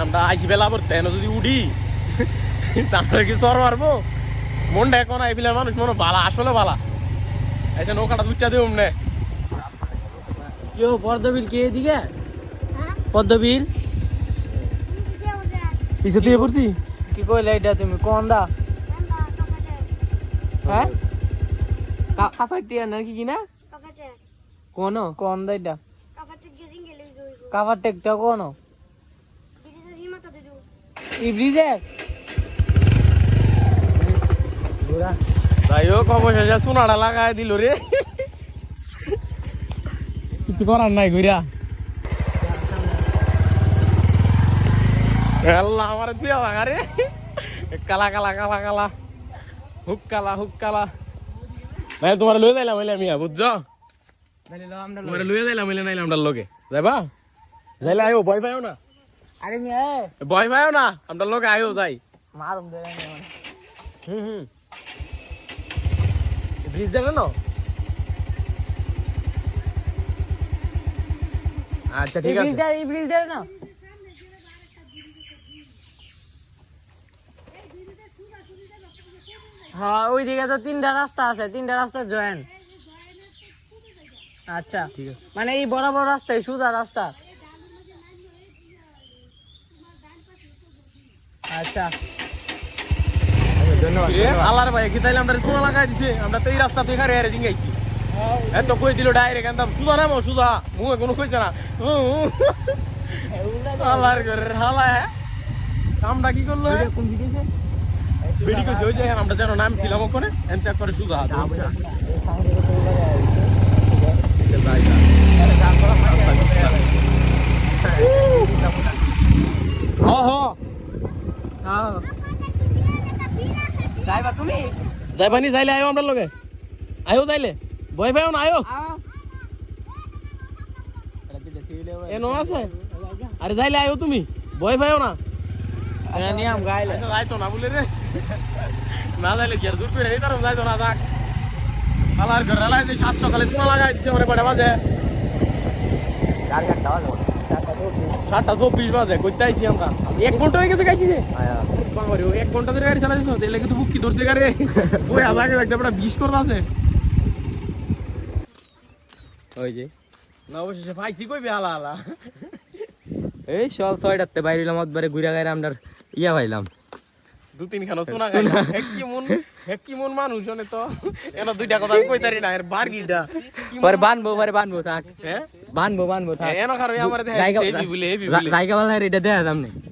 আমরা আইসি বেলা পড়তে যদি উঠি তারপরে কি চর মারবো মনটা এখন আইবিলের মানুষ মনে বালা আসলে বালা এসে নৌকাটা দুচ্চা দেব নে কেউ পদ্মবিল কে এদিকে পদ্মবিল পিছে দিয়ে পড়ছি কি কইলে এটা তুমি কোন দা হ্যাঁ কাফাটিয়া নাকি কিনা কোন কোন দা এটা কাফার টেকটা কোন ইব্রিজের যাই হোক অবশেষে সোনাটা লাগাই দিল রে কিছু করার নাই ঘুরা আমার তুই লাগা রে কালা কালা কালা কালা হুক কালা ভাই তোমার লয়ে যাইলাম হইলে আমি বুঝছো তোমার লয়ে যাইলাম হইলে নাইলাম আমরা লোকে যাইবা যাইলে আয়ো ভয় পাইও না আরে মিয়া ভয় পাইও না আমরা লোকে আয়ো যাই মারুম দে ব্রিজ দেখে না আচ্ছা ঠিক আছে এই ব্রিজ দে না হ্যাঁ ওইদিকে তো তিনটা রাস্তা আছে তিনটা রাস্তা জয়েন আচ্ছা ঠিক আছে মানে এই বড় বড় রাস্তা সোজা রাস্তা আচ্ছা আল্লাহর ভাই কি তাইলে আমরা সোনা লাগাই দিছে আমরা তো এই রাস্তা তুই খারে হারে জিঙ্গাইছি এত কই দিল ডাইরেক্ট একদম সুদা নামো সুদা মুখে কোনো কইছে না আল্লাহর ঘরের হালা কামটা কি করলো কোন দিকে বেডি কইছে ওই যে আমরা যেন নাম ছিলাম ওখানে এনতে করে সুদা আচ্ছা যাইবা তুমি যাইবানি যাইলে আয়ো আমরা লগে আয়ো যাইলে ভয় পাইও না আয়ো এনো আছে আরে যাইলে আয়ো তুমি ভয় পাইও না নিয়ম গাইলে যাইতো না বলে রে না যাইলে কি আর দূর করে এই তার যাইতো না যাক কালার ঘর লাগাই দিছে 7 সকালে সোনা লাগাই দিছে মানে কয়টা বাজে 7:24 বাজে কইতে আইছি আমরা 1 ঘন্টা হয়ে গেছে গাইছি যে বাবারে 1 ঘন্টা ধরে গাড়ি চালাইছ তাহলে কিন্তু বুক কি ধরছে গাড়ি ওই আজাকে দেখতে বড় 20 করতে আছে ওই যে না অবশেষে পাইছি কই বেহালা হালা এই সব 6টাতে বাইরিলাম একবারে ঘুরা গাইরা আমরা ইয়া পাইলাম 2-3 খানো সোনা খাইলাম কি মন মানুষ জনে তো এনা দুইটা কথা আমি কইতারি না এর বারগিটা পরে বানবো থাক হ্যাঁ বানবো থাক এনা খারো আমারে দেখাইছে হেভি বলে জায়গা বলা এটা দেয়া দাম নেই